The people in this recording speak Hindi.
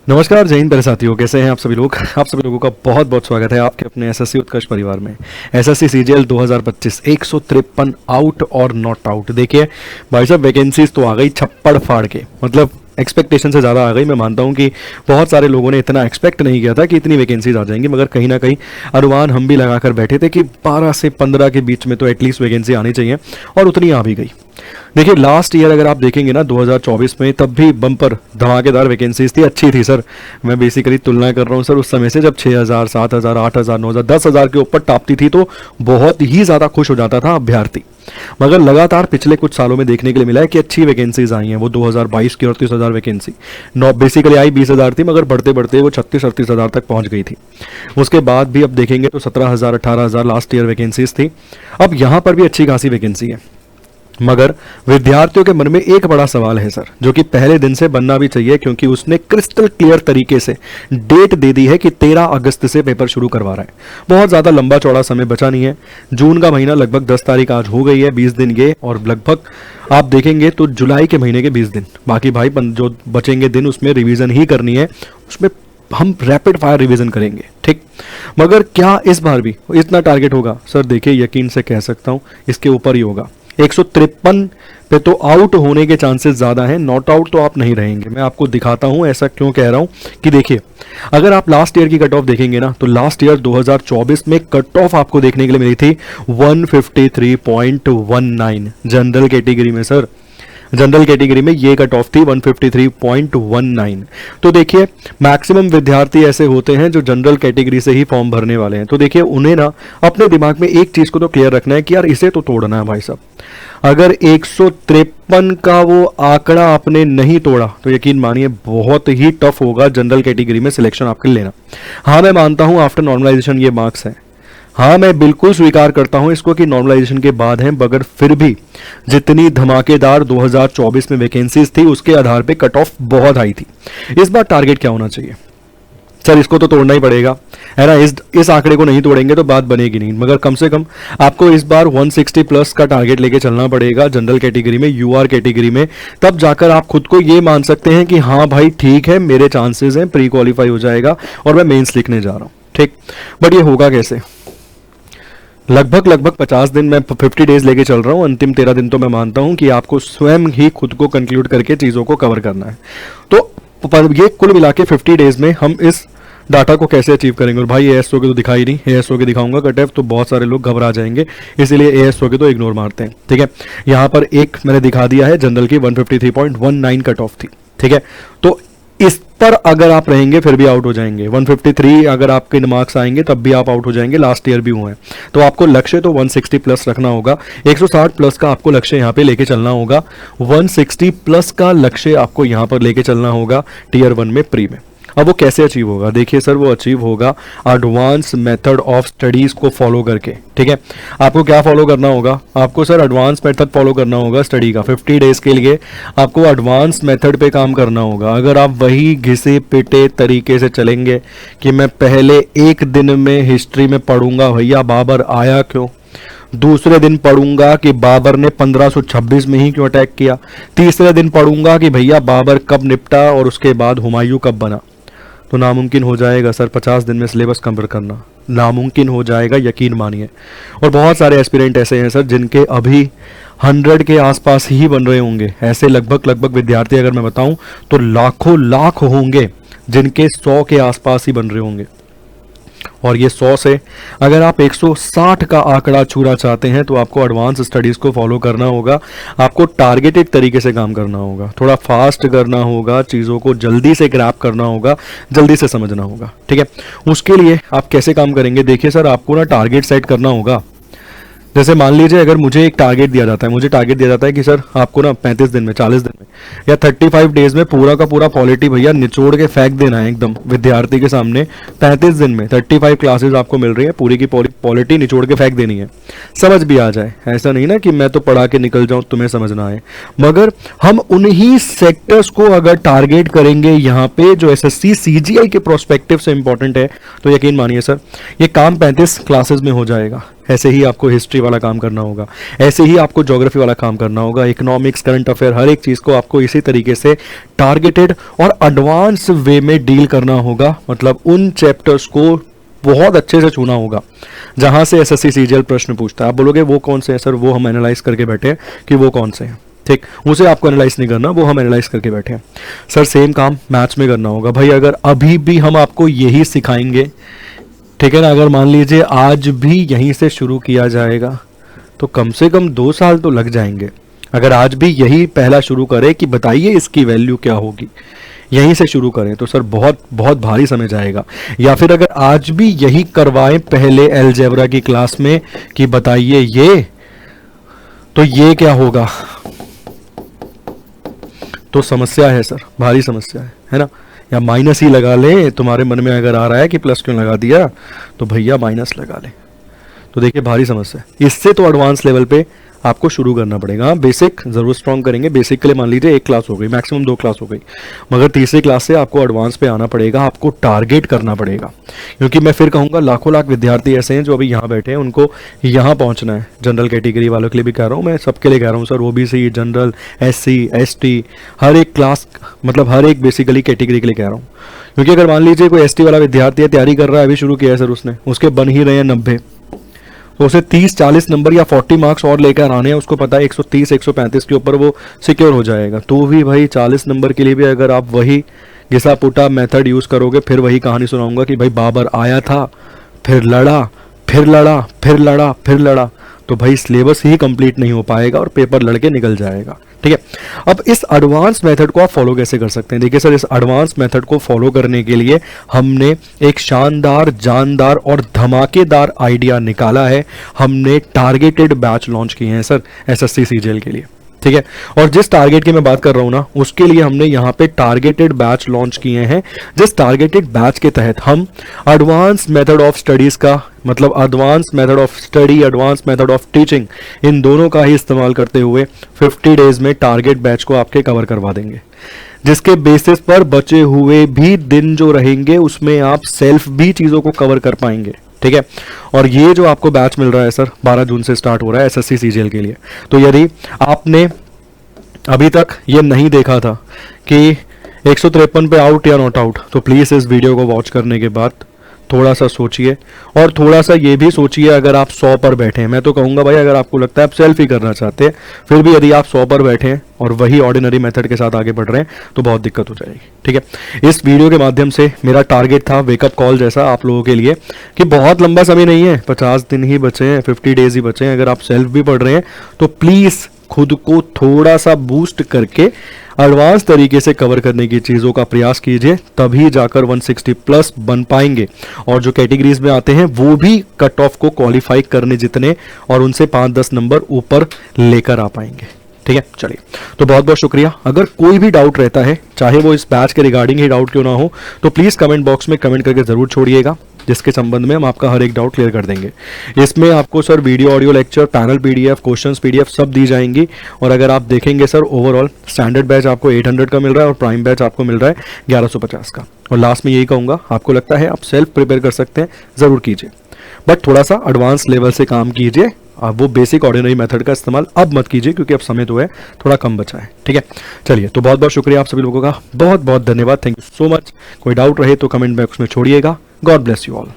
नमस्कार जय हिंद प्यारे साथियों, कैसे हैं आप सभी लोग। आप सभी लोगों का बहुत बहुत स्वागत है आपके अपने एसएससी उत्कर्ष परिवार में। एसएससी सीजीएल 2025 153 आउट और नॉट आउट। देखिए भाई साहब, वैकेंसीज तो आ गई छप्पड़ फाड़ के, मतलब एक्सपेक्टेशन से ज़्यादा आ गई। मैं मानता हूं कि बहुत सारे लोगों ने इतना एक्सपेक्ट नहीं किया था कि इतनी वैकेंसीज आ जाएंगी, मगर कहीं ना कहीं अनुमान हम भी लगा कर बैठे थे कि 12 से 15 के बीच में तो एटलीस्ट वैकेंसी आनी चाहिए, और उतनी आ भी गई। देखिए लास्ट ईयर अगर आप देखेंगे ना 2024 में, तब भी बम्पर धमाकेदार वैकेंसीज थी, अच्छी थी सर। मैं बेसिकली तुलना कर रहा हूँ सर उस समय से, जब 6000 7000 8000 9000 10000 के ऊपर टापती थी तो बहुत ही ज़्यादा खुश हो जाता था अभ्यर्थी। मगर लगातार पिछले कुछ सालों में देखने के लिए मिला है कि अच्छी वैकेंसीज आई हैं। वो 2022 की 38,000 वैकेंसी नौ बेसिकली आई 20,000 थी, मगर बढ़ते बढ़ते वो 36-38,000 तक पहुंच गई थी। उसके बाद भी अब देखेंगे तो 17,000 18,000 लास्ट ईयर वैकेंसीज थी। अब यहाँ पर भी अच्छी खासी वैकेंसी है, मगर विद्यार्थियों के मन में एक बड़ा सवाल है सर, जो कि पहले दिन से बनना भी चाहिए, क्योंकि उसने क्रिस्टल क्लियर तरीके से डेट दे दी है कि 13 अगस्त से पेपर शुरू करवा रहा है। बहुत ज़्यादा लंबा चौड़ा समय बचा नहीं है। जून का महीना लगभग 10 तारीख आज हो गई है, 20 दिन ये, और लगभग आप देखेंगे तो जुलाई के महीने के 20 दिन बाकी। भाई जो बचेंगे दिन उसमें रिवीजन ही करनी है, उसमें हम रैपिड फायर रिवीजन करेंगे, ठीक। मगर क्या इस बार भी इतना टारगेट होगा सर? देखिए यकीन से कह सकता हूँ इसके ऊपर ही होगा। 153 पे तो आउट होने के चांसेस ज़्यादा हैं, नॉट आउट तो आप नहीं रहेंगे। मैं आपको दिखाता हूं ऐसा क्यों कह रहा हूं कि देखिए, अगर आप लास्ट ईयर की कट ऑफ देखेंगे ना, तो लास्ट ईयर 2024 में कट ऑफ आपको देखने के लिए मिली थी 153.19 जनरल कैटेगरी में सर। जनरल कैटेगरी में ये कट ऑफ थी 153.19। तो देखिए मैक्सिमम विद्यार्थी ऐसे होते हैं जो जनरल कैटेगरी से ही फॉर्म भरने वाले हैं। तो देखिए उन्हें ना अपने दिमाग में एक चीज को तो क्लियर रखना है कि यार इसे तो तोड़ना है भाई साहब। अगर 153 का वो आंकड़ा आपने नहीं तोड़ा तो यकीन मानिए बहुत ही टफ होगा जनरल कैटेगरी में सिलेक्शन आपके लेना। हाँ मैं मानता हूं आफ्टर नॉर्मलाइजेशन ये मार्क्स है, हाँ मैं बिल्कुल स्वीकार करता हूं इसको कि नॉर्मलाइजेशन के बाद है, मगर फिर भी जितनी धमाकेदार 2024 में वैकेंसीज थी उसके आधार पे कट ऑफ बहुत हाई थी। इस बार टारगेट क्या होना चाहिए सर? इसको तो तोड़ना ही पड़ेगा, है ना। इस आंकड़े को नहीं तोड़ेंगे तो बात बनेगी नहीं, मगर कम से कम आपको इस बार 160 प्लस का टारगेट लेके चलना पड़ेगा जनरल कैटेगरी में, यूआर कैटेगरी में। तब जाकर आप खुद को ये मान सकते हैं कि हाँ भाई ठीक है, मेरे चांसेस हैं, प्री क्वालिफाई हो जाएगा और मैं मेंस लिखने जा रहा हूँ, ठीक। बट ये होगा कैसे? लगभग 50 दिन, मैं 50 डेज लेके चल रहा हूँ। अंतिम 13 दिन तो मैं मानता हूँ कि आपको स्वयं ही खुद को कंक्लूड करके चीज़ों को कवर करना है। तो ये कुल मिला के 50 डेज में हम इस डाटा को कैसे अचीव करेंगे? और भाई एएसओ के तो दिखाई नहीं, एएसओ के दिखाऊंगा कट ऑफ तो बहुत सारे लोग घबरा जाएंगे, इसीलिए एएसओ के तो इग्नोर मारते हैं, ठीक है। यहाँ पर एक मैंने दिखा दिया है जनरल की 153.19 कट ऑफ थी, ठीक है। तो इस पर अगर आप रहेंगे फिर भी आउट हो जाएंगे। 153 अगर आपके मार्क्स आएंगे तब भी आप आउट हो जाएंगे, लास्ट ईयर भी हुए हैं। तो आपको लक्ष्य तो 160 प्लस रखना होगा, 160 प्लस का आपको लक्ष्य यहाँ पे लेके चलना होगा, 160 प्लस का लक्ष्य आपको यहाँ पर लेके चलना होगा टीयर 1 में प्री में। अब वो कैसे अचीव होगा? देखिए सर, वो अचीव होगा एडवांस मेथड ऑफ स्टडीज़ को फॉलो करके, ठीक है। आपको क्या फॉलो करना होगा? आपको सर एडवांस मेथड फॉलो करना होगा स्टडी का। 50 डेज के लिए आपको एडवांस मेथड पे काम करना होगा। अगर आप वही घिसे पिटे तरीके से चलेंगे कि मैं पहले एक दिन में हिस्ट्री में पढ़ूंगा भैया बाबर आया क्यों, दूसरे दिन पढ़ूंगा कि बाबर ने 1526 में ही क्यों अटैक किया, तीसरे दिन पढ़ूंगा कि भैया बाबर कब निपटा और उसके बाद हुमायूं कब बना, तो नामुमकिन हो जाएगा सर 50 दिन में सिलेबस कवर करना, नामुमकिन हो जाएगा, यकीन मानिए। और बहुत सारे एस्पिरेंट ऐसे हैं सर जिनके अभी 100 के आसपास ही बन रहे होंगे। ऐसे लगभग विद्यार्थी अगर मैं बताऊं तो लाखों लाख होंगे जिनके 100 के आसपास ही बन रहे होंगे। और ये 100 से अगर आप 160 का आंकड़ा छूना चाहते हैं तो आपको एडवांस स्टडीज़ को फॉलो करना होगा, आपको टारगेटेड तरीके से काम करना होगा, थोड़ा फास्ट करना होगा, चीज़ों को जल्दी से ग्रैब करना होगा, जल्दी से समझना होगा, ठीक है। उसके लिए आप कैसे काम करेंगे? देखिए सर, आपको ना टारगेट सेट करना होगा। जैसे मान लीजिए अगर मुझे एक टारगेट दिया जाता है, मुझे टारगेट दिया जाता है कि सर आपको ना 35 दिन में, 40 दिन में या 35 डेज में पूरा का पूरा पॉलिटी भैया निचोड़ के फेंक देना है एकदम विद्यार्थी के सामने। 35 दिन में 35 क्लासेस आपको मिल रही है, पूरी की पॉलिटी निचोड़ के फेंक देनी है, समझ भी आ जाए। ऐसा नहीं ना कि मैं तो पढ़ा के निकल जाऊं, तुम्हें समझना है। मगर हम उन्हीं सेक्टर्स को अगर टारगेट करेंगे यहाँ पे जो एसएससी सीजीएल के प्रोस्पेक्टिव से इंपॉर्टेंट है, तो यकीन मानिए सर ये काम 35 क्लासेस में हो जाएगा। ऐसे ही आपको हिस्ट्री वाला काम करना होगा, ऐसे ही आपको ज्योग्राफी वाला काम करना होगा, इकोनॉमिक्स, करंट अफेयर, हर एक चीज़ को आपको इसी तरीके से टारगेटेड और एडवांस वे में डील करना होगा। मतलब उन चैप्टर्स को बहुत अच्छे से चुना होगा जहां से एसएससी सीजीएल प्रश्न पूछता है। आप बोलोगे वो कौन से हैं सर, वो हम एनालाइज करके बैठे हैं कि वो कौन से हैं, ठीक, उसे आपको एनालाइज नहीं करना, वो हम एनालाइज करके बैठे हैं। सर सेम काम मैथ्स में करना होगा भाई। अगर अभी भी हम आपको यही सिखाएंगे, ठीक है ना, अगर मान लीजिए आज भी यहीं से शुरू किया जाएगा तो कम से कम 2 साल तो लग जाएंगे। अगर आज भी यही पहला शुरू करें कि बताइए इसकी वैल्यू क्या होगी, यहीं से शुरू करें तो सर बहुत बहुत भारी समय जाएगा। या फिर अगर आज भी यही करवाएं पहले अलजेब्रा की क्लास में कि बताइए ये, तो ये क्या होगा, तो समस्या है सर, भारी समस्या है ना। या माइनस ही लगा ले, तुम्हारे मन में अगर आ रहा है कि प्लस क्यों लगा दिया, तो भैया माइनस लगा ले। तो देखिए भारी समस्या है। इससे तो एडवांस लेवल पे आपको शुरू करना पड़ेगा। बेसिक जरूर स्ट्रॉन्ग करेंगे, बेसिक के लिए मान लीजिए 1 क्लास हो गई, मैक्सिमम 2 क्लास हो गई, मगर तीसरी क्लास से आपको एडवांस पे आना पड़ेगा, आपको टारगेट करना पड़ेगा। क्योंकि मैं फिर कहूँगा लाखों लाख विद्यार्थी ऐसे हैं जो अभी यहाँ बैठे हैं, उनको यहाँ पहुँचना है। जनरल कैटेगरी वालों के लिए भी कह रहा हूँ, मैं सबके लिए कह रहा हूँ sir, OBC, general, SC, ST, हर एक क्लास, मतलब हर एक बेसिकली कैटेगरी के लिए कह रहा हूँ। क्योंकि अगर मान लीजिए कोई एसटी वाला विद्यार्थी है, तैयारी कर रहा है, अभी शुरू किया है सर उसने, उसके बन ही रहे हैं 90, तो उसे 30-40 नंबर या 40 मार्क्स और लेकर आने हैं, उसको पता है 130-135 के ऊपर वो सिक्योर हो जाएगा। तो भी भाई 40 नंबर के लिए भी अगर आप वही घिसा पुटा मेथड यूज़ करोगे, फिर वही कहानी सुनाऊंगा कि भाई बाबर आया था, फिर लड़ा, फिर लड़ा, फिर लड़ा, फिर लड़ा, तो भाई सिलेबस ही कंप्लीट नहीं हो पाएगा और पेपर लड़के निकल जाएगा। ठीक है, अब इस एडवांस मेथड को आप फॉलो कैसे कर सकते हैं? देखिए सर, इस एडवांस मेथड को फॉलो करने के लिए हमने एक शानदार, जानदार और धमाकेदार आइडिया निकाला है। हमने टारगेटेड बैच लॉन्च किए हैं सर एसएससी सीजीएल के लिए। ठीक है, और जिस टारगेट की मैं बात कर रहा हूं ना, उसके लिए हमने यहाँ पे टारगेटेड बैच लॉन्च किए हैं। जिस टारगेटेड बैच के तहत हम एडवांस मेथड ऑफ स्टडीज का, मतलब advance method of study, advance method of teaching, इन दोनों का ही इस्तेमाल करते हुए 50 डेज में टारगेट बैच को आपके कवर करवा देंगे, जिसके बेसिस पर बचे हुए भी दिन जो रहेंगे उसमें आप सेल्फ भी चीज़ों को कवर कर पाएंगे। ठीक है, और ये जो आपको बैच मिल रहा है सर 12 जून से स्टार्ट हो रहा है एसएससी सीजीएल के लिए। तो यदि आपने अभी तक ये नहीं देखा था कि 153 पे आउट या नॉट आउट, तो प्लीज़ इस वीडियो को वॉच करने के बाद थोड़ा सा सोचिए, और थोड़ा सा ये भी सोचिए अगर आप 100 पर बैठे हैं। मैं तो कहूँगा भाई, अगर आपको लगता है आप सेल्फ ही करना चाहते हैं, फिर भी यदि आप 100 पर बैठे हैं और वही ऑर्डिनरी मेथड के साथ आगे बढ़ रहे हैं तो बहुत दिक्कत हो जाएगी। ठीक है, इस वीडियो के माध्यम से मेरा टारगेट था वेकअप कॉल जैसा आप लोगों के लिए कि बहुत लंबा समय नहीं है, 50 दिन ही बचे हैं, 50 डेज ही बचे हैं। अगर आप सेल्फ भी पढ़ रहे हैं तो प्लीज़ खुद को थोड़ा सा बूस्ट करके एडवांस तरीके से कवर करने की चीज़ों का प्रयास कीजिए, तभी जाकर 160 प्लस बन पाएंगे। और जो कैटेगरीज में आते हैं वो भी कट ऑफ को क्वालिफाई करने जितने और उनसे 5-10 नंबर ऊपर लेकर आ पाएंगे। ठीक है, चलिए, तो बहुत बहुत शुक्रिया। अगर कोई भी डाउट रहता है, चाहे वो इस बैच के रिगार्डिंग ही डाउट क्यों ना हो, तो प्लीज़ कमेंट बॉक्स में कमेंट करके ज़रूर छोड़िएगा, जिसके संबंध में हम आपका हर एक डाउट क्लियर कर देंगे। इसमें आपको sir video, audio lecture, panel PDF, questions PDF सब दी जाएंगी। और अगर आप देखेंगे सर, ओवरऑल स्टैंडर्ड बैच आपको 800 का मिल रहा है और प्राइम बैच आपको मिल रहा है 1150 का। और लास्ट में यही कहूँगा, आपको लगता है आप सेल्फ प्रिपेयर कर सकते हैं, ज़रूर कीजिए, बट थोड़ा सा एडवांस लेवल से काम कीजिए। आप वो बेसिक ऑर्डिनरी मेथड का इस्तेमाल अब मत कीजिए, क्योंकि अब समय तो है, थोड़ा कम बचा है। ठीक है, चलिए, तो बहुत बहुत शुक्रिया आप सभी लोगों का, बहुत बहुत धन्यवाद, थैंक यू सो मच। कोई डाउट रहे तो कमेंट बॉक्स में छोड़िएगा। God bless you all.